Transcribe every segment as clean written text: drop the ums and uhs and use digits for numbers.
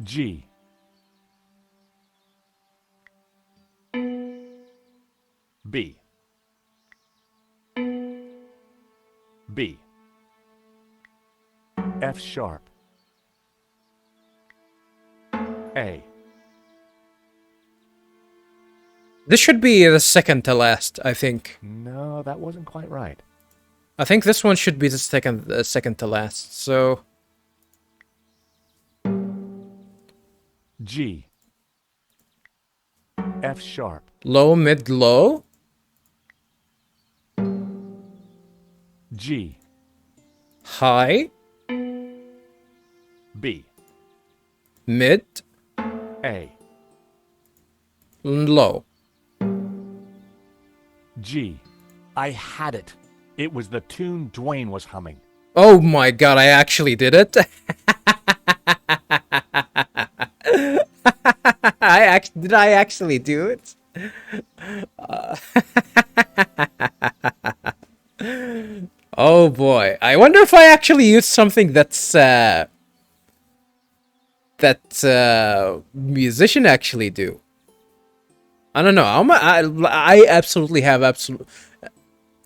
G. B. B. F sharp. A. This should be the second to last, I think. No, that wasn't quite right. I think this one should be the second to last. So G. F sharp. low, mid, low. G. High, B. mid, A. low. G. I had it. It was the tune Dwayne was humming. Oh my god, I actually did it. Did I actually do it? Oh boy. I wonder if I actually used something that musician actually do. I don't know. I absolutely have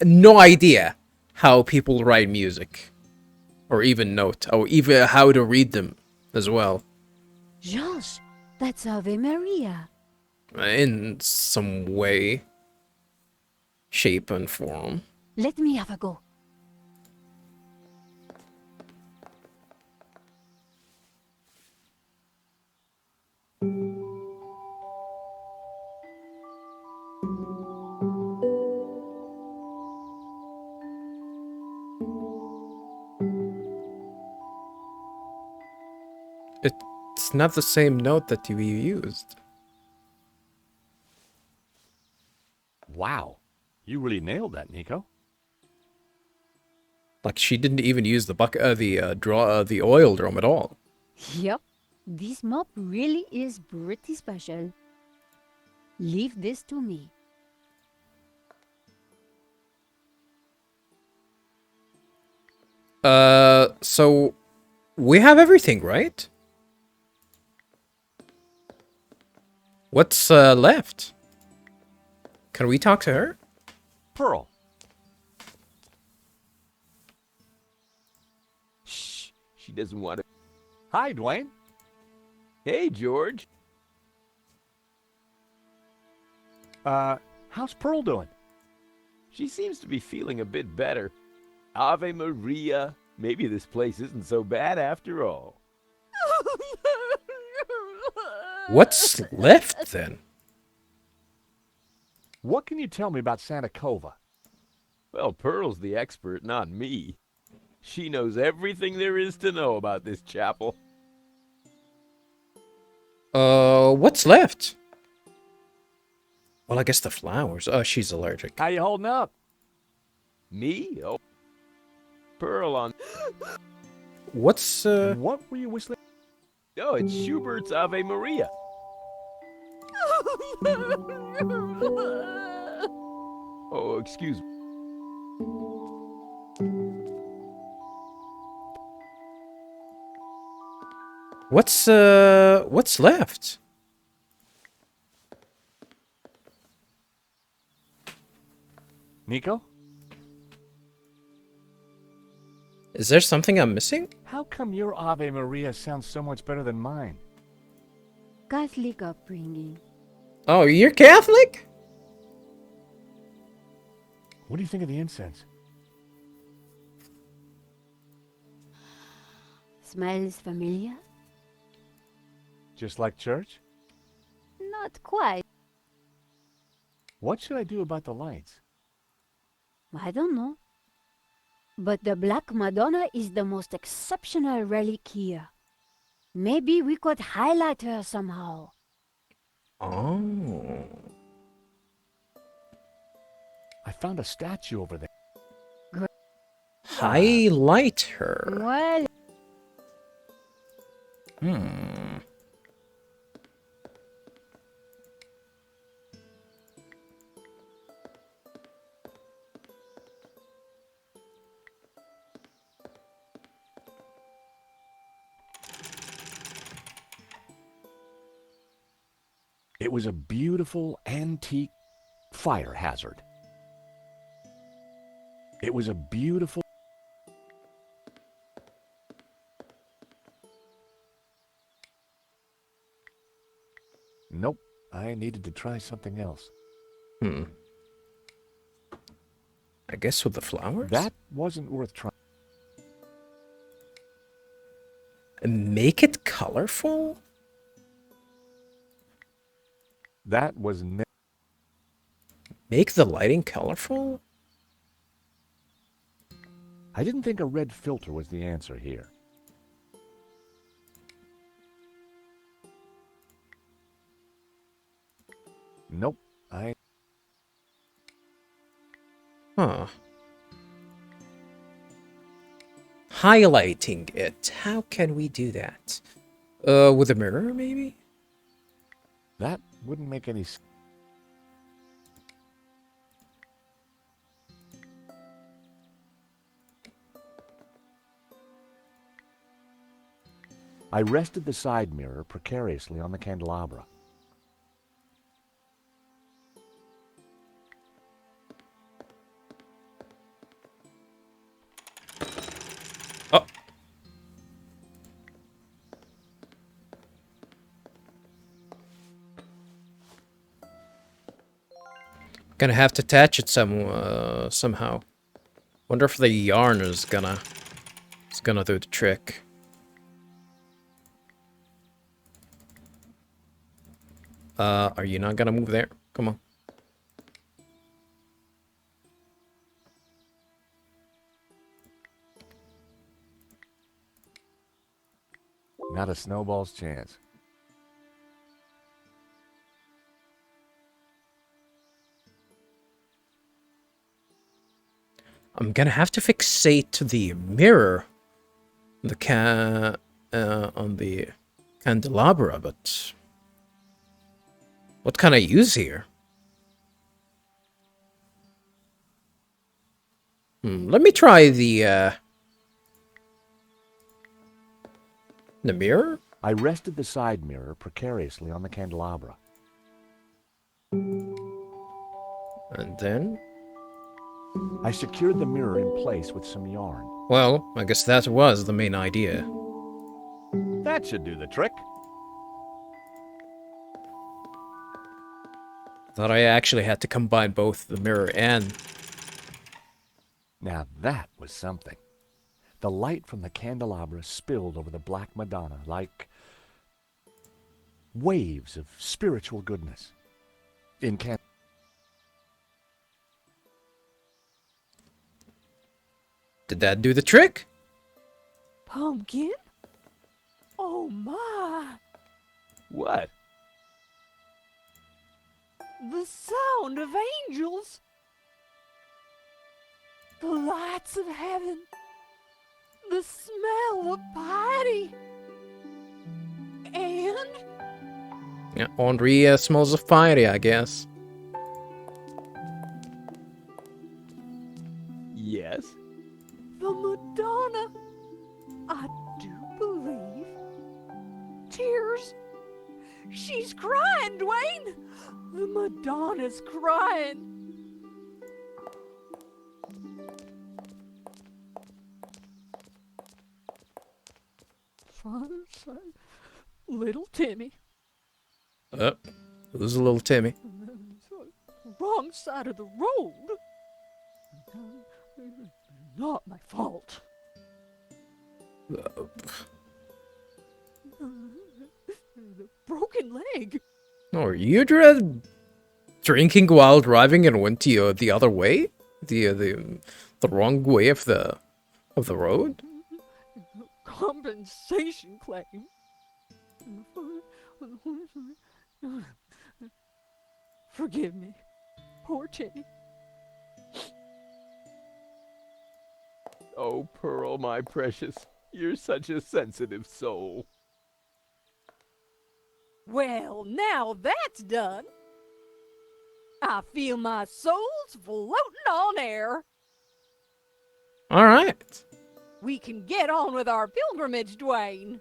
no idea how people write music, or even note, or even how to read them as well. Josh, that's Ave Maria. In some way, shape, and form. Let me have a go. It's not the same note that you used. Wow. You really nailed that, Nico. Like she didn't even use the the oil drum at all. Yep, this mop really is pretty special. Leave this to me. So we have everything, right? What's left? Can we talk to her? Pearl. Shh, she doesn't want to. Hi, Dwayne. Hey, George. How's Pearl doing? She seems to be feeling a bit better. Ave Maria. Maybe this place isn't so bad after all. What's left then? What can you tell me about Santa Cova? Well, Pearl's the expert, not me. She knows everything there is to know about this chapel. What's left? Well, I guess the flowers. Oh, she's allergic. How you holding up? Me? Oh. Pearl on. What's What were you whistling? Oh, it's Schubert's Ave Maria. Oh, excuse me. what's left? Nico? Is there something I'm missing? How come your Ave Maria sounds so much better than mine? Catholic upbringing. Oh, you're Catholic? What do you think of the incense? Smells familiar? Just like church? Not quite. What should I do about the lights? I don't know. But the Black Madonna is the most exceptional relic here. Maybe we could highlight her somehow. Oh. I found a statue over there. Highlight her. Well, Hmm. It was a beautiful antique fire hazard. It was a beautiful... Nope, I needed to try something else. I guess with the flowers? That wasn't worth trying. Make it colorful? That was... Make the lighting colorful? I didn't think a red filter was the answer here. Nope, Huh. Highlighting it. How can we do that? With a mirror, maybe? that wouldn't make any sense. I rested the side mirror precariously on the candelabra. Oh. Gonna have to attach it somehow. Wonder if the yarn is gonna do the trick. Are you not gonna move there? Come on. Not a snowball's chance. I'm gonna have to fixate the mirror, on the candelabra, but what can I use here? Let me try the mirror? I rested the side mirror precariously on the candelabra. And then... I secured the mirror in place with some yarn. Well, I guess that was the main idea. That should do the trick. Thought I actually had to combine both the mirror and... Now that was something. The light from the candelabra spilled over the Black Madonna like waves of spiritual goodness. Did that do the trick? Pumpkin? Oh my! What? The sound of angels! The lights of heaven! The smell of piety! And Yeah, Henri smells of piety, I guess. Yes? the Madonna! I do believe. Tears! She's crying, Dwayne! The Madonna's crying! Father said, little Timmy. Who's a little Timmy? Wrong side of the road. Not my fault. Uh, The broken leg. No, are you drinking while driving and went the other way? The wrong way of the road? Compensation claim. Forgive me. Poor Timmy. Oh, Pearl, my precious, you're such a sensitive soul. Well, now that's done. I feel my soul's floating on air. All right. We can get on with our pilgrimage, Dwayne.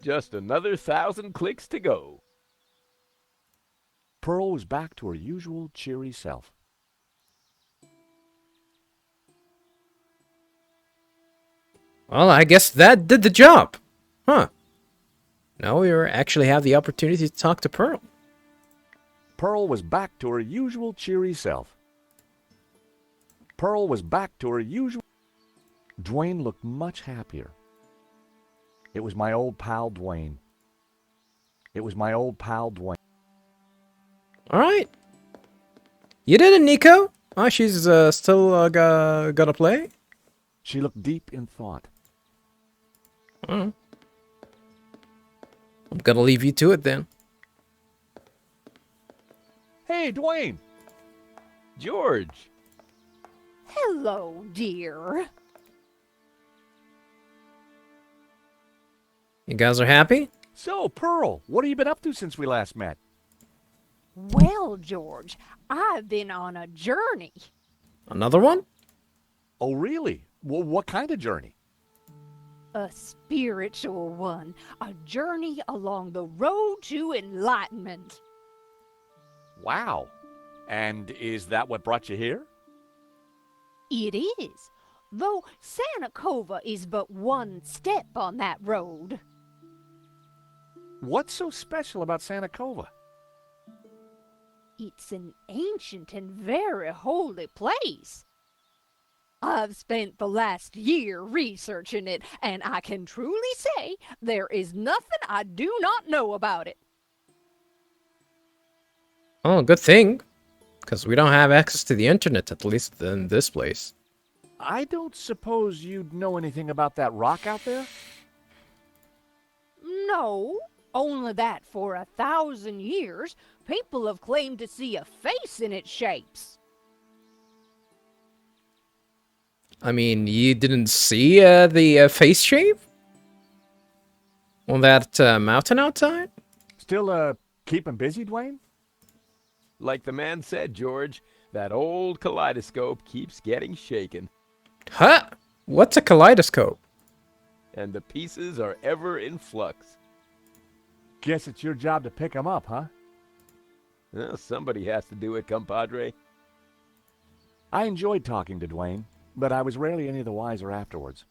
Just another 1,000 clicks to go. Pearl was back to her usual cheery self. Well, I guess that did the job. Huh. Now we actually have the opportunity to talk to Pearl. Pearl was back to her usual cheery self. Pearl was back to her usual... Dwayne looked much happier. It was my old pal Dwayne. It was my old pal Dwayne. Alright. You did it, Nico. Oh, she's still gonna play? She looked deep in thought. I'm gonna leave you to it then. Hey, Dwayne! George! Hello, dear. You guys are happy? So, Pearl, what have you been up to since we last met? Well, George, I've been on a journey. Another one? Oh, really? Well, what kind of journey? A spiritual one. A journey along the road to enlightenment. Wow. And is that what brought you here? It is. Though Santa Cova is but one step on that road. What's so special about Santa Cova? It's an ancient and very holy place. I've spent the last year researching it, and I can truly say there is nothing I do not know about it. Oh, good thing. Because we don't have access to the internet, at least in this place. I don't suppose you'd know anything about that rock out there? No, only that for 1,000 years, people have claimed to see a face in its shapes. I mean, you didn't see the face shape? On that mountain outside? Still, keeping busy, Dwayne? Like the man said, George, that old kaleidoscope keeps getting shaken, Huh? What's a kaleidoscope? and the pieces are ever in flux. Guess it's your job to pick 'em up, huh? Well, somebody has to do it, compadre. I enjoyed talking to Dwayne, but I was rarely any the wiser afterwards.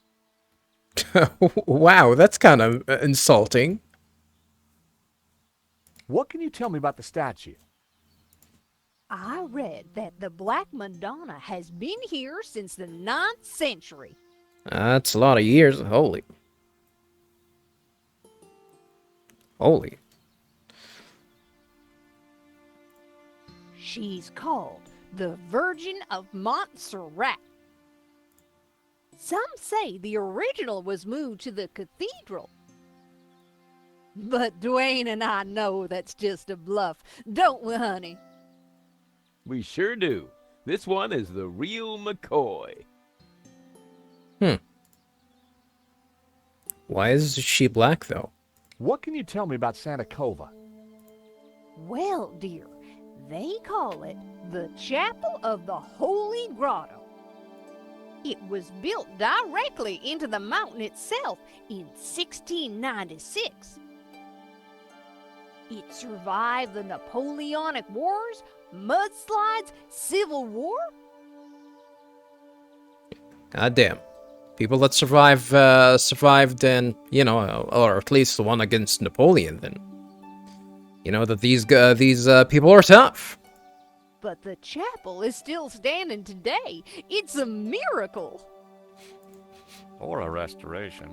Wow, that's kind of insulting. What can you tell me about the statue? I read that the Black Madonna has been here since the 9th century. That's a lot of years. Holy. Holy. She's called the Virgin of Montserrat. Some say the original was moved to the cathedral. But Dwayne and I know that's just a bluff, don't we, honey? We sure do. This one is the real McCoy. Why is she black, though? What can you tell me about Santa Cova? Well, dear, they call it the Chapel of the Holy Grotto. It was built directly into the mountain itself in 1696. It survived the Napoleonic Wars, mudslides, Civil War. God damn. People that survived and, you know, or at least the one against Napoleon, then. You know that these people are tough. But the chapel is still standing today. It's a miracle. Or a restoration.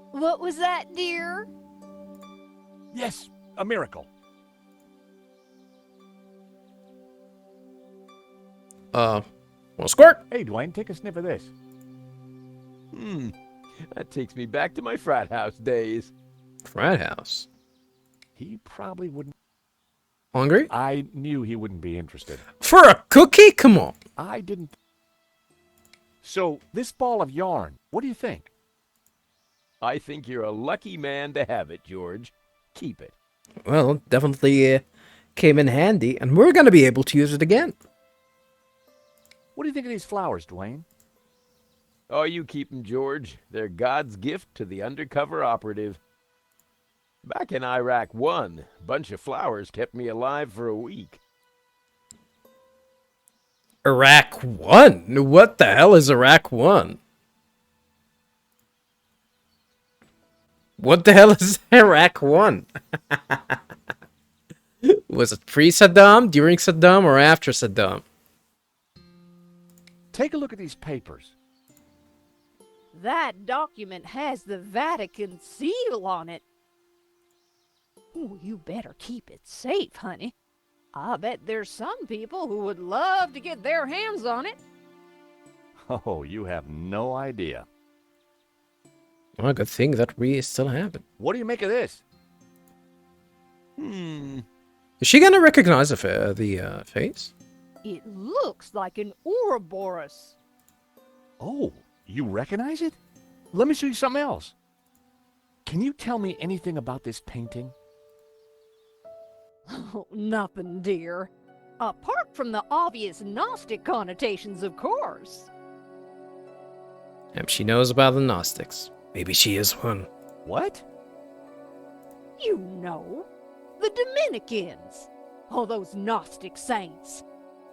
What was that, dear? Yes, a miracle. Well, squirt. Hey, Dwayne, take a sniff of this. That takes me back to my frat house days. Frat house. He probably wouldn't. Hungry? I knew he wouldn't be interested. For a cookie? Come on. I didn't. So, this ball of yarn, what do you think? I think you're a lucky man to have it, George. Keep it. Well, definitely came in handy, and we're gonna be able to use it again. What do you think of these flowers, Dwayne? Oh, you keep 'em, George. They're God's gift to the undercover operative. Back in Iraq 1, a bunch of flowers kept me alive for a week. Iraq 1? What the hell is Iraq 1? What the hell is Iraq 1? Was it pre-Saddam, during Saddam, or after Saddam? Take a look at these papers. That document has the Vatican seal on it. Ooh, you better keep it safe, honey. I bet there's some people who would love to get their hands on it. Oh, you have no idea. Well, good thing that we still have it. What do you make of this? Is she gonna recognize the face? It looks like an Ouroboros. Oh, you recognize it? Let me show you something else. Can you tell me anything about this painting? Oh, nothing, dear. Apart from the obvious Gnostic connotations, of course. Yep, she knows about the Gnostics. Maybe she is one. What? You know, the Dominicans. All those Gnostic saints.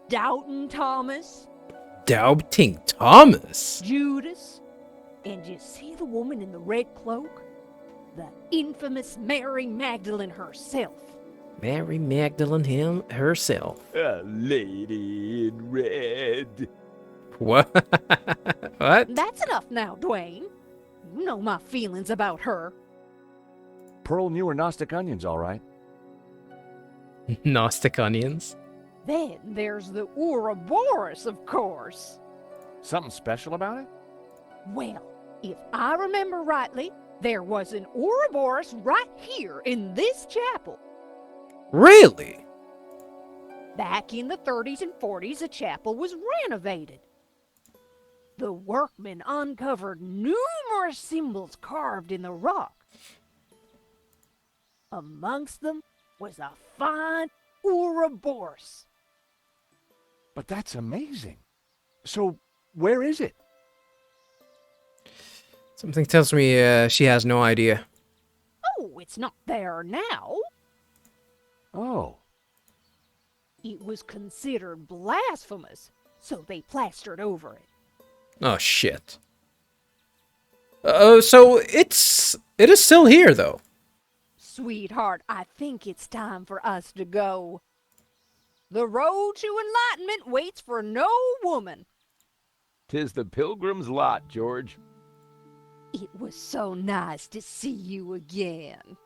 Doubting Thomas, Doubting Thomas? Judas, and you see the woman in the red cloak? The infamous Mary Magdalene herself. Mary Magdalene herself. A lady in red. What? What? That's enough now, Dwayne. You know my feelings about her. Pearl knew her Gnostic onions, all right. Gnostic onions? Then there's the Ouroboros, of course. Something special about it? Well, if I remember rightly, there was an Ouroboros right here in this chapel. Really? Back in the 30s and 40s, the chapel was renovated. The workmen uncovered numerous symbols carved in the rock. Amongst them was a fine Ouroboros. But that's amazing. So, where is it? Something tells me she has no idea. Oh, it's not there now. Oh, It was considered blasphemous, so they plastered over it. Oh shit. So it is still here though. Sweetheart, I think it's time for us to go. The road to enlightenment waits for no woman. 'Tis the pilgrim's lot, George. It was so nice to see you again.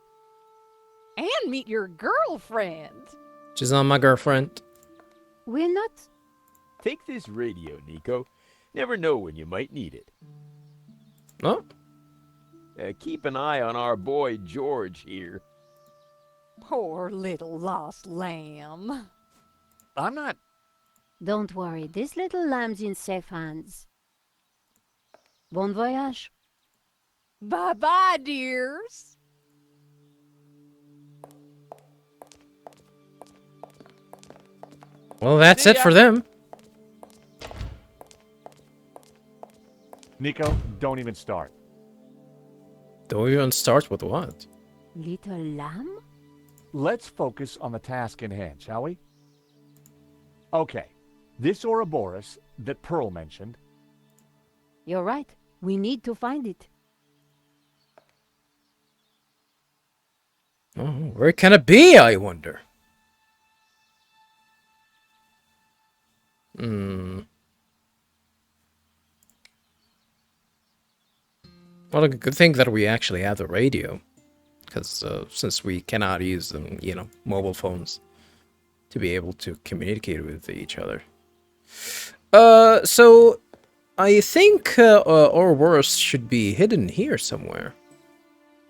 And meet your girlfriend. She's not my girlfriend. We're not. Take this radio, Nico. Never know when you might need it. Oh, Keep an eye on our boy George here. Poor little lost lamb. I'm not. Don't worry, this little lamb's in safe hands. Bon voyage. Bye-bye, dears. well, that's See it ya. for them. Nico, don't even start. Don't even start with what? Little lamb? Let's focus on the task in hand, shall we? Okay, this Ouroboros that Pearl mentioned, You're right. We need to find it. Oh, where can it be, I wonder? Well, a good thing that we actually have the radio. Because since we cannot use them, mobile phones to be able to communicate with each other. So I think Ouroboros should be hidden here somewhere.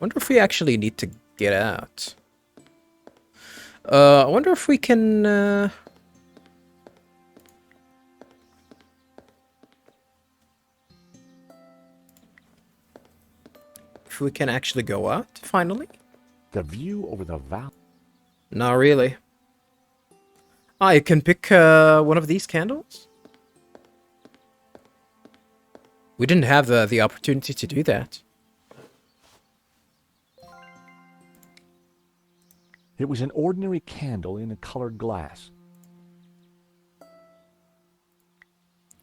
Wonder if we actually need to get out. I wonder if we can... if we can actually go out, finally. the view over the valley. Not really. I can pick one of these candles. We didn't have the opportunity to do that. It was an ordinary candle in a colored glass.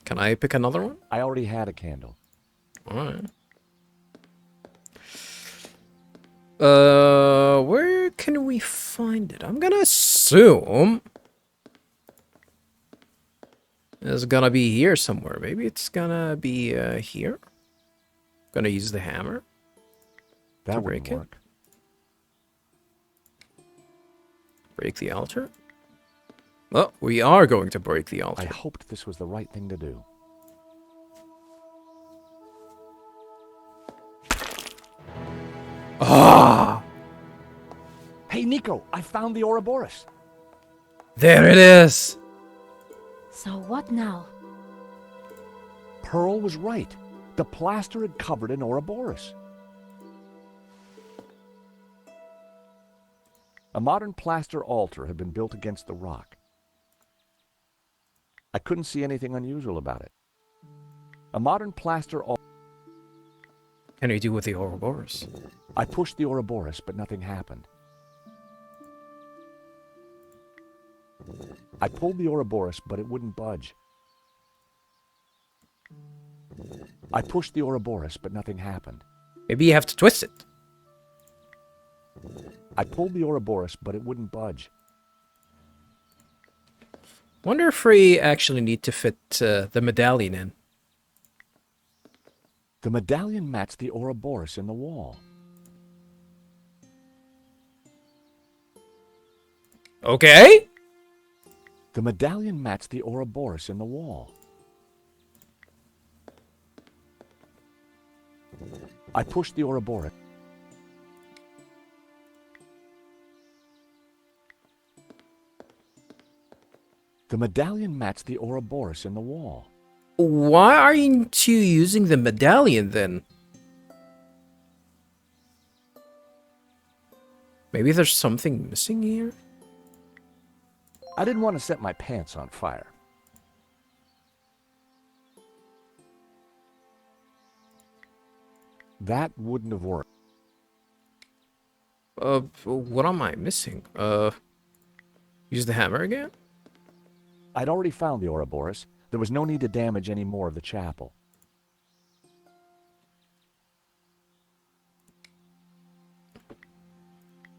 Can I pick another one? I already had a candle. Alright. Where can we find it? I'm gonna assume it's gonna be here somewhere. Maybe it's gonna be here. Gonna use the hammer. That To wouldn't break it? work. Break the altar. Oh, we are going to break the I altar. hoped this was the right thing to do. Ah! Hey, Nico, I found the Ouroboros. There it is! So what now? Pearl was right. The plaster had covered an Ouroboros. A modern plaster altar had been built against the rock. I couldn't see anything unusual about it. A modern plaster altar. Can we do with the Ouroboros? I pushed the Ouroboros, but nothing happened. I pulled the Ouroboros, but it wouldn't budge. I pushed the Ouroboros, but nothing happened. Maybe you have to twist it. I pulled the Ouroboros, but it wouldn't budge. Wonder if we actually need to fit the medallion in. The medallion matched the Ouroboros in the wall. Okay. The medallion matched the Ouroboros in the wall. I pushed the Ouroboros. The medallion matched the Ouroboros in the wall. Why aren't you using the medallion then? Maybe there's something missing here? I didn't want to set my pants on fire. That wouldn't have worked. What am I missing? Use the hammer again? I'd already found the Ouroboros. There was no need to damage any more of the chapel.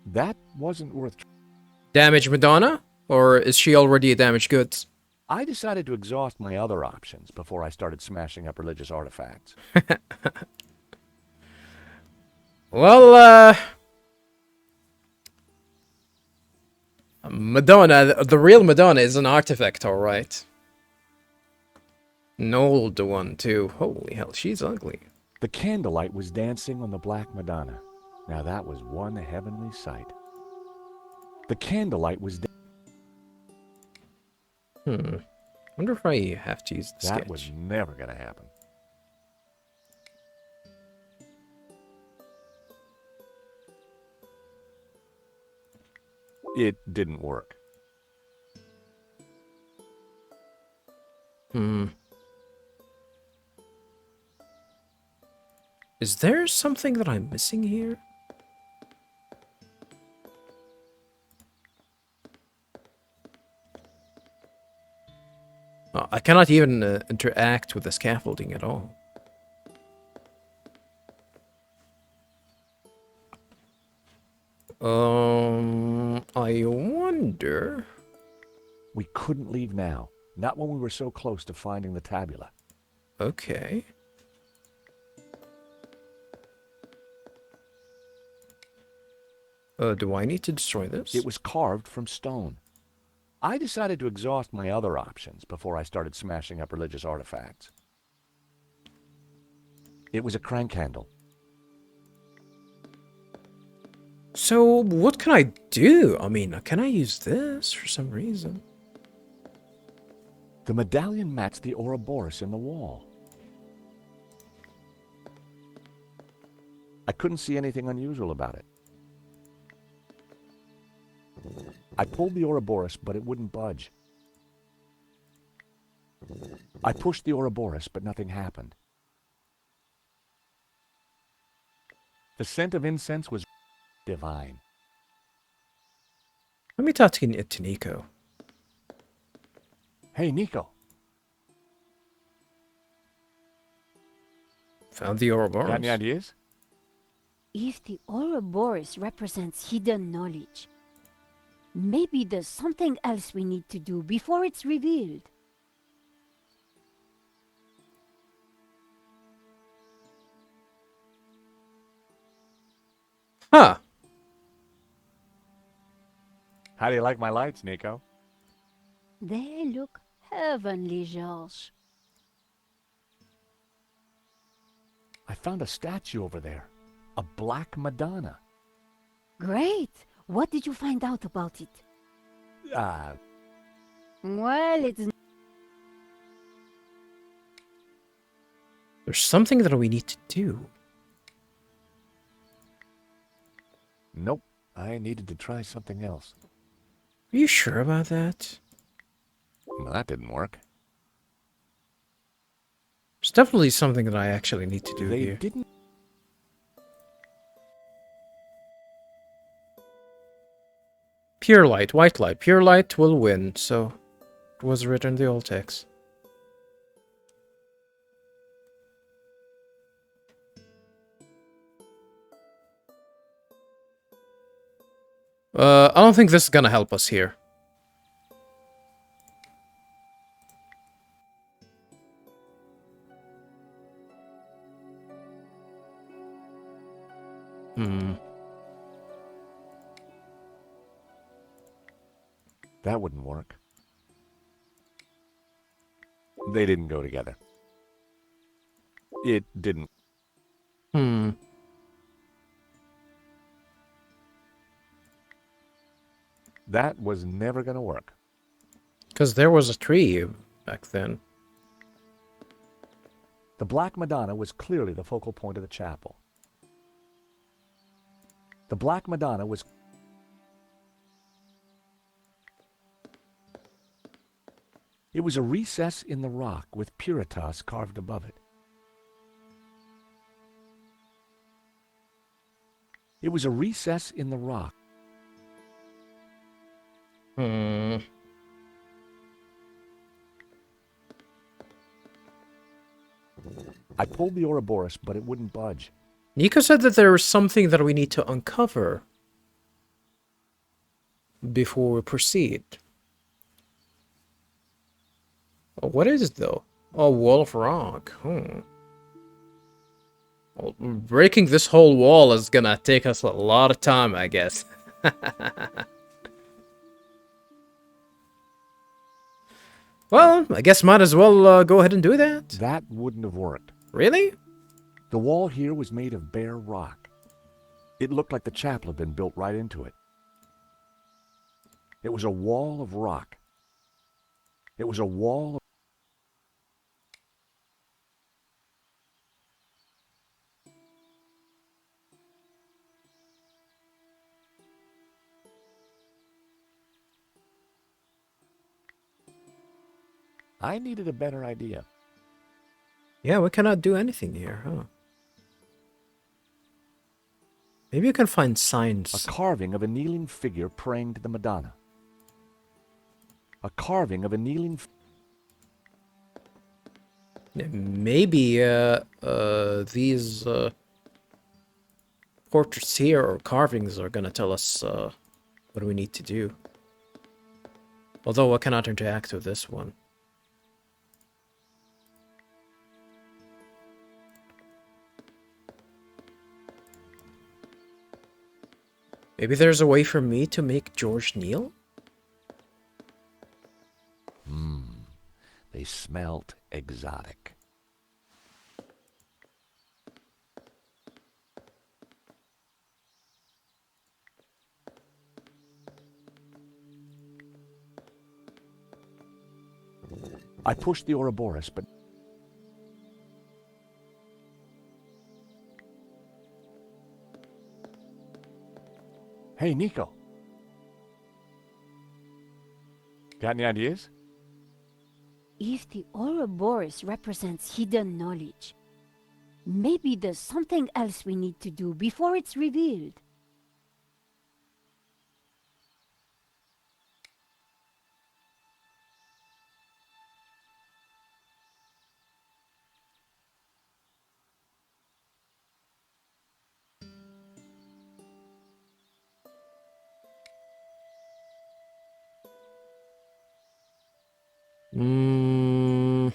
That wasn't worth. Damage Madonna? Or is she already a damaged goods? I decided to exhaust my other options before I started smashing up religious artifacts. Well, Madonna, the real Madonna is an artifact, alright. An old one, too. Holy hell, she's ugly. The candlelight was dancing on the Black Madonna. Now that was one heavenly sight. The candlelight was Wonder if I have to use the That sketch. was never going to happen. It didn't work. Is there something that I'm missing here? Oh, I cannot even interact with the scaffolding at all. I wonder... We couldn't leave now. Not when we were so close to finding the tabula. Okay. Do I need to destroy this? It was carved from stone. I decided to exhaust my other options before I started smashing up religious artifacts. It was a crank handle. So, what can I do? I mean, can I use this for some reason? The medallion matched the Ouroboros in the wall. I couldn't see anything unusual about it. I pulled the Ouroboros, but it wouldn't budge. I pushed the Ouroboros, but nothing happened. The scent of incense was divine. Let me talk to Nico. Hey, Nico. Found the Got Ouroboros. any ideas? If the Ouroboros represents hidden knowledge, maybe there's something else we need to do before it's revealed. Huh. How do you like my lights, Nico? They look heavenly, George. I found a statue over there. A black Madonna. Great! What did you find out about it? Well, it's There's something that we need to do. Nope. I needed to try something else. Are you sure about that? Well, that didn't work. There's definitely something that I actually need to do They here. didn't. Pure light, white light. Pure light will win, so it was written in the old text. I don't think this is gonna help us here. That wouldn't work. They didn't go together. It didn't. That was never going to work. Because there was a tree back then. The Black Madonna was clearly the focal point of the chapel. The Black Madonna was... It was a recess in the rock with Puritas carved above it. It was a recess in the rock. I pulled the Ouroboros, but it wouldn't budge. Nico said that there is something that we need to uncover before we proceed. Oh, what is it, though? Oh, wall of rock. Well, breaking this whole wall is gonna take us a lot of time, I guess. Well, I guess might as well go ahead and do that. That wouldn't have worked. Really? The wall here was made of bare rock. It looked like the chapel had been built right into it. It was a wall of rock. It was a wall of... I needed a better idea. Yeah, we cannot do anything here, huh? Maybe you can find signs. A carving of a kneeling figure praying to the Madonna. A carving of a kneeling... Maybe these portraits here or carvings are gonna tell us what we need to do. Although I cannot interact with this one. Maybe there's a way for me to make George kneel? They smelt exotic. I pushed the Ouroboros, but... Hey, Nico. Got any ideas? If the Ouroboros represents hidden knowledge, maybe there's something else we need to do before it's revealed. Mm,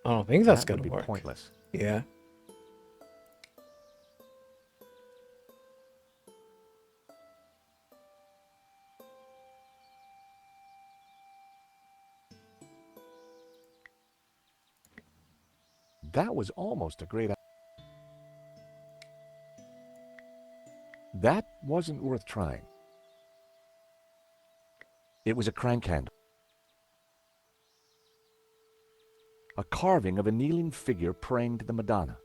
I don't think that's That would gonna be work. pointless. Yeah. That was almost a great idea. That wasn't worth trying. It was a crank handle. A carving of a kneeling figure praying to the Madonna.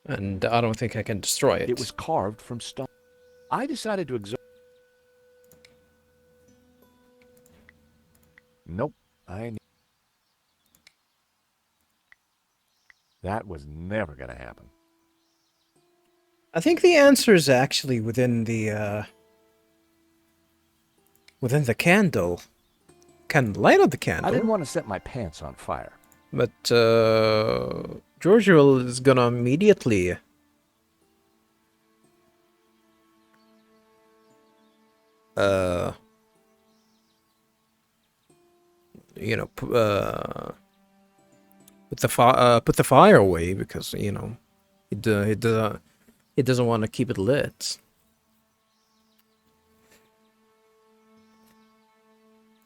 And I don't think I can destroy it. It was carved from stone. I decided to examine. Nope. That was never going to happen. I think the answer is actually within the candle. Can light up the candle. I didn't want to set my pants on fire. But Giorgio is gonna immediately you know, put the fire away because you know he doesn't want to keep it lit.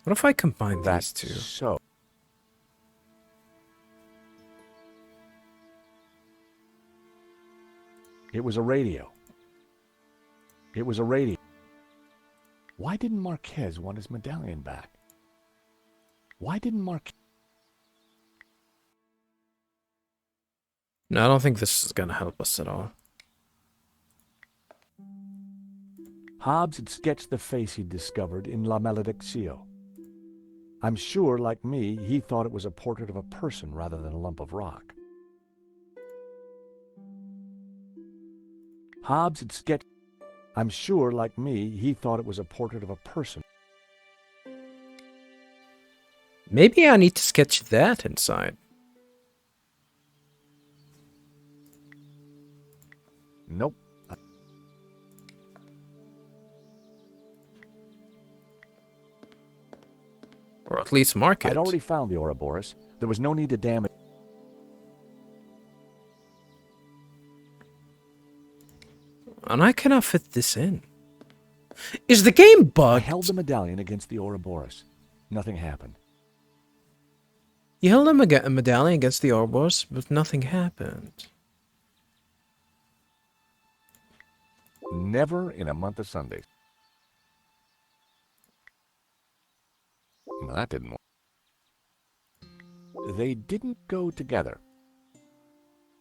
What if I combine That's these two? so. It was a radio. It was a radio. Why didn't Marquez want his medallion back? Why didn't Marquez... No, I don't think this is gonna help us at all. Hobbs had sketched the face he'd discovered in La Malediccio. I'm sure, like me, he thought it was a portrait of a person rather than a lump of rock. Hobbs had sketched... I'm sure, like me, he thought it was a portrait of a person. Maybe I need to sketch that inside. Nope. Or at least mark it. I'd already found the Ouroboros. There was no need to damage... And I cannot fit this in. Is the game I bugged? held the medallion against the Ouroboros. Nothing happened. You held a medallion against the Ouroboros, but nothing happened. Never in a month of Sundays. Well, that didn't work. They didn't go together.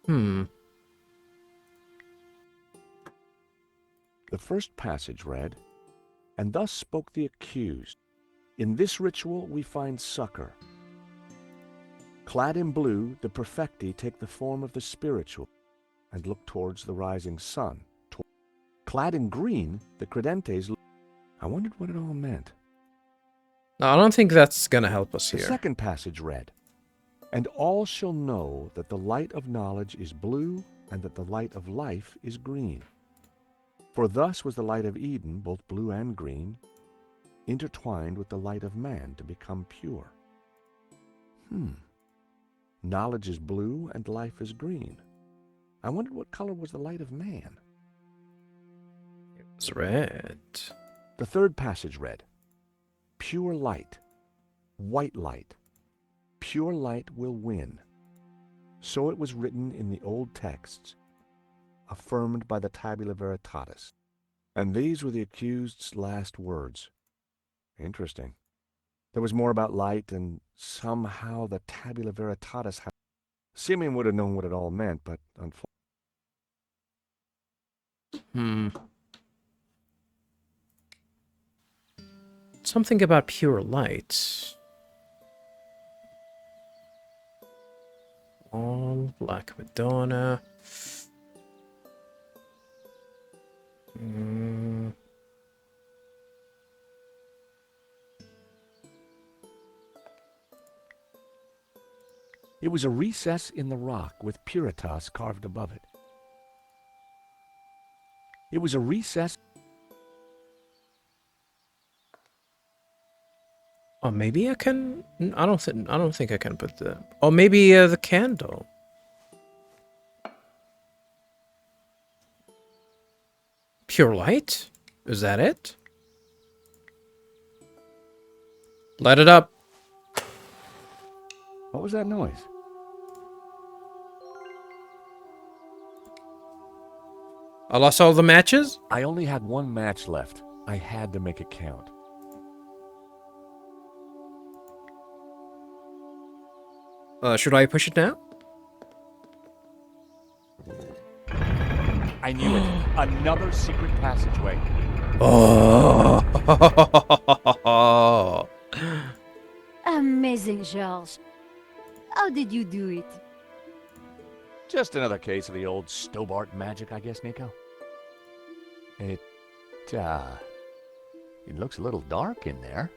Hmm. The first passage read, "And thus spoke the accused. In this ritual we find succor. Clad in blue, the perfecti take the form of the spiritual and look towards the rising sun. Clad in green, the credentes look..." I wondered what it all meant. No, I don't think that's gonna help us The here. second passage read, "And all shall know that the light of knowledge is blue and that the light of life is green. For thus was the light of Eden, both blue and green, intertwined with the light of man to become pure." Knowledge is blue and life is green. I wondered what color was the light of man. It's red. The third passage read, "Pure light, white light, pure light will win." So it was written in the old texts, affirmed by the Tabula Veritatis. And these were the accused's last words. Interesting. There was more about light, and somehow the Tabula Veritatis had... Simeon would have known what it all meant, but Something about pure light. All Black Madonna. it was a recess in the rock with Puritas carved above it. It was a recess. Oh, maybe I can. I don't think I can put the. Oh, maybe the candle. Pure light? Is that it? Light it up. What was that noise? I lost all the matches? I only had one match left. I had to make it count. Should I push it now? I knew it. Another secret passageway. Oh. Amazing, George. How did you do it? Just another case of the old Stobart magic, I guess, Nico. It looks a little dark in there.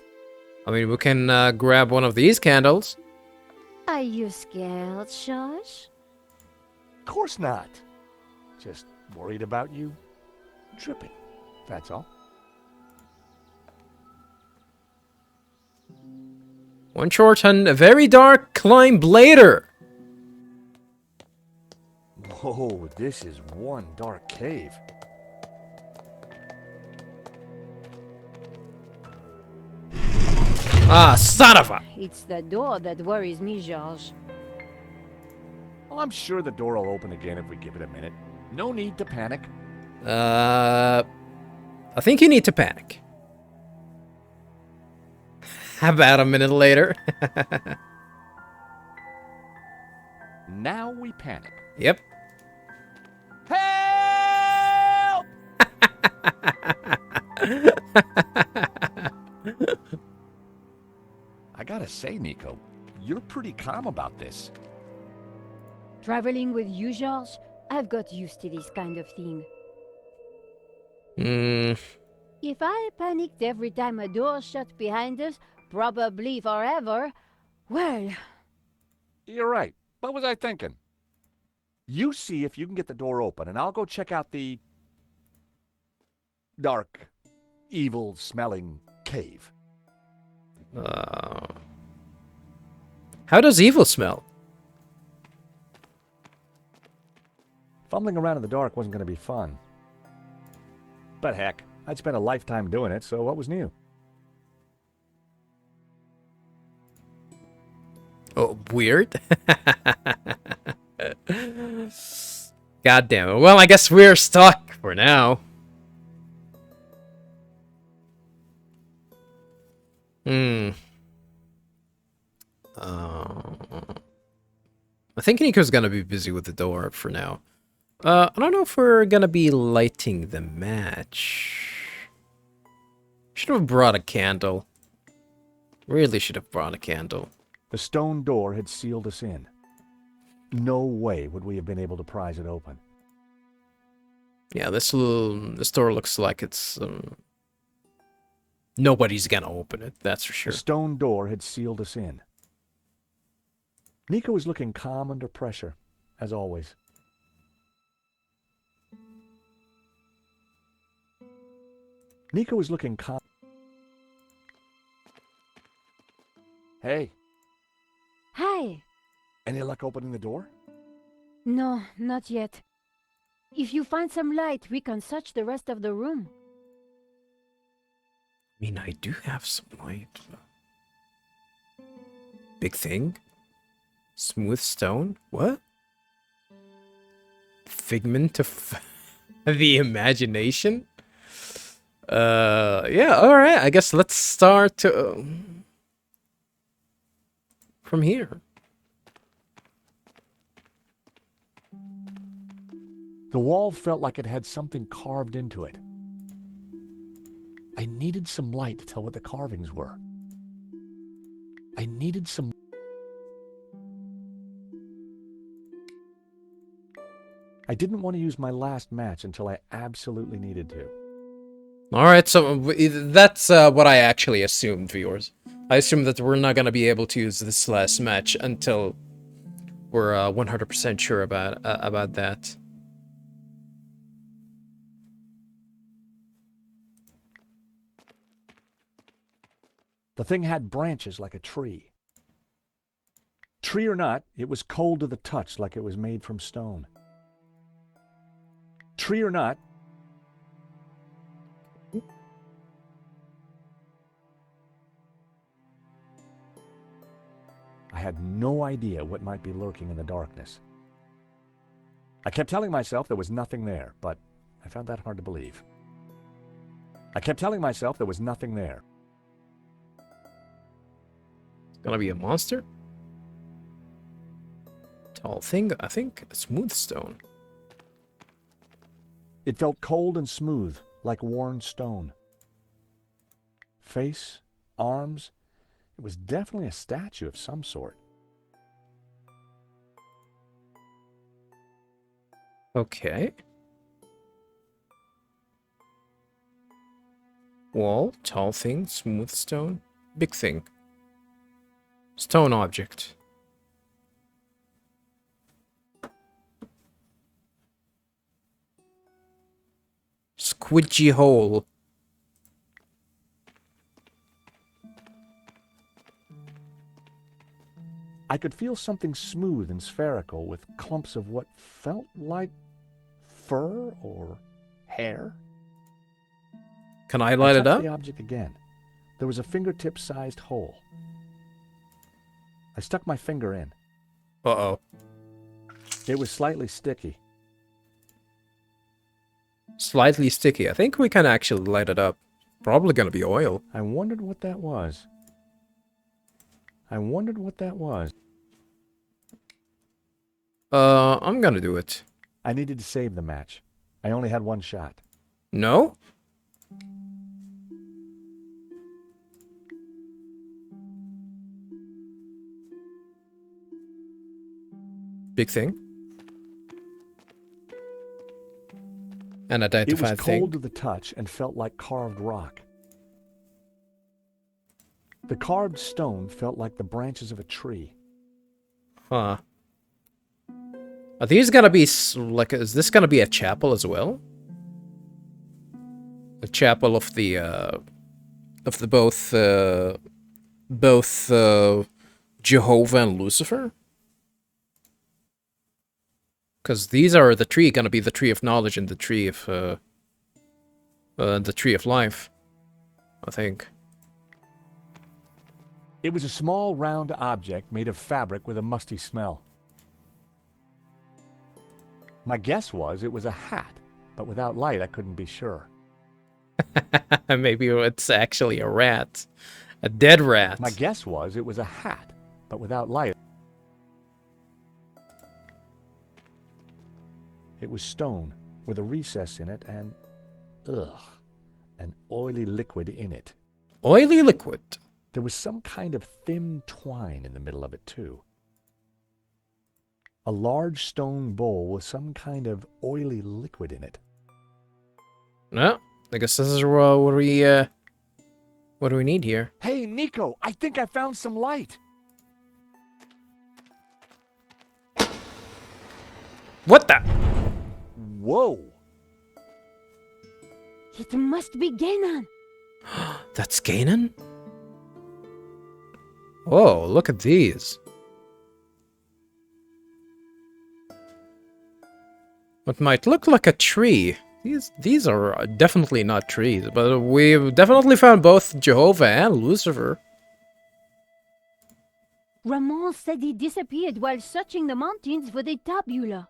I mean, we can grab one of these candles. Are you scared, George? Of course not. Just worried about you tripping, that's all. One short and a very dark climb later. Whoa, this is one dark cave. Ah, son of a... It's the door that worries me, George. Well, I'm sure the door will open again if we give it a minute. No need to panic. I think you need to panic. About a minute later. Now we panic. Yep. Help! I gotta say, Nico, you're pretty calm about this. Traveling with you, George, I've got used to this kind of thing. If I panicked every time a door shut behind us, probably forever, well... You're right. What was I thinking? You see if you can get the door open, and I'll go check out the dark, evil-smelling cave. How does evil smell? Fumbling around in the dark wasn't going to be fun. But heck, I'd spent a lifetime doing it, so what was new? Oh, weird. God damn it. Well, I guess we're stuck for now. I think Nico's gonna be busy with the door for now. I don't know if we're gonna be lighting the match. Should have brought a candle. Really should have brought a candle. The stone door had sealed us in. No way would we have been able to prise it open. Yeah, this door looks like it's nobody's gonna open it. That's for sure. The stone door had sealed us in. Nico was looking calm under pressure, as always. Nico was looking calm. Hey, Hi! any luck opening the door? No, not yet. If you find some light, we can search the rest of the room. I mean, I do have some light. Big thing? Smooth stone? What? Figment of the imagination? Yeah, alright. I guess let's start from here. The wall felt like it had something carved into it. I needed some light to tell what the carvings were. I needed some... I didn't want to use my last match until I absolutely needed to. Alright, so that's what I actually assumed, viewers. I assumed that we're not going to be able to use this last match until we're 100% sure about that. The thing had branches like a tree. Tree or not, it was cold to the touch like it was made from stone. Tree or not, I had no idea what might be lurking in the darkness. I kept telling myself there was nothing there, but I found that hard to believe. I kept telling myself there was nothing there. It's gonna be a monster? Tall thing, I think smooth stone. It felt cold and smooth, like worn stone. Face, arms, it was definitely a statue of some sort. Okay. Wall, tall thing, smooth stone, big thing. Stone object. Squidgy hole. I could feel something smooth and spherical with clumps of what felt like fur or hair. Can I light I it touched up? the object again. There was a fingertip-sized hole. I stuck my finger in. Uh-oh. It was slightly sticky. Slightly sticky. I think we can actually light it up. Probably gonna be oil. I wondered what that was. I'm gonna do it. I needed to save the match. I only had one shot. No? Big thing. An It was identified cold thing. to the touch and felt like carved rock. The carved stone felt like the branches of a tree. Huh. Are these gonna be like? Is this gonna be a chapel as well? A chapel of the both Jehovah and Lucifer. Because these are the tree gonna be the tree of knowledge and the tree of life, I think. It was a small round object made of fabric with a musty smell. My guess was it was a hat, but without light I couldn't be sure. Maybe it's actually a rat. A dead rat. My guess was it was a hat, but without light. It was stone with a recess in it and, an oily liquid in it. Oily liquid. There was some kind of thin twine in the middle of it, too. A large stone bowl with some kind of oily liquid in it. No, I guess this is what do we need here? Hey, Nico, I think I found some light. What the? Whoa. It must be Ganon. That's Ganon? Oh, look at these. What might look like a tree. These are definitely not trees, but we've definitely found both Jehovah and Lucifer. Ramon said he disappeared while searching the mountains for the tabula.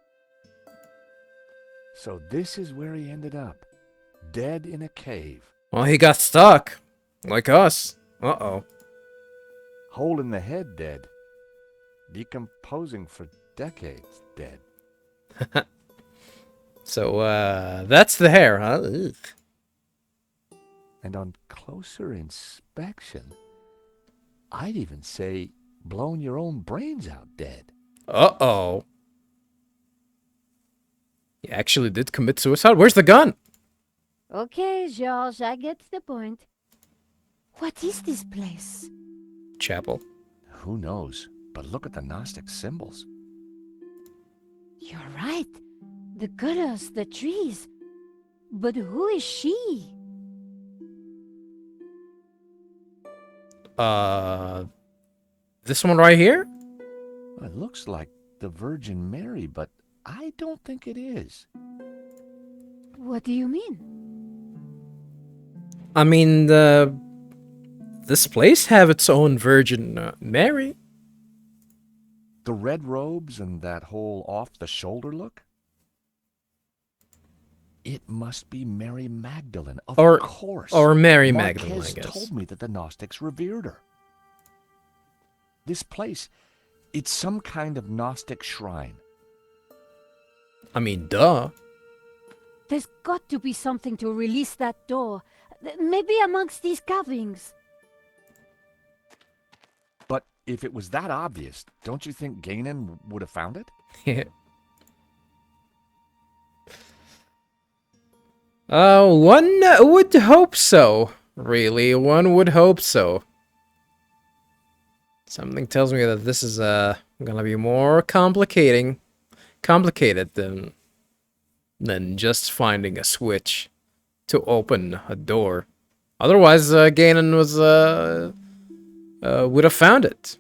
So this is where he ended up. Dead in a cave. Well, he got stuck. Like us. Uh-oh. Hole in the head dead. Decomposing for decades dead. So, that's the hair, huh? Ugh. And on closer inspection, I'd even say blown your own brains out dead. Uh-oh. He actually did commit suicide? Where's the gun? Okay, George, I get the point. What is this place? Chapel. Who knows? But look at the Gnostic symbols. You're right. The gutters, the trees. But who is she? This one right here? It looks like the Virgin Mary, but I don't think it is. What do you mean? I mean, this place have its own Virgin Mary. The red robes and that whole off-the-shoulder look? It must be Mary Magdalene, of course. Or Mary Marquez Magdalene, I guess. told me that the Gnostics revered her. This place, it's some kind of Gnostic shrine. I mean, duh. There's got to be something to release that door. Maybe amongst these carvings. But if it was that obvious, don't you think Ganon would have found it? One would hope so. Really, one would hope so. Something tells me that this is gonna be more complicated than just finding a switch to open a door. Otherwise, Ganon was would have found it.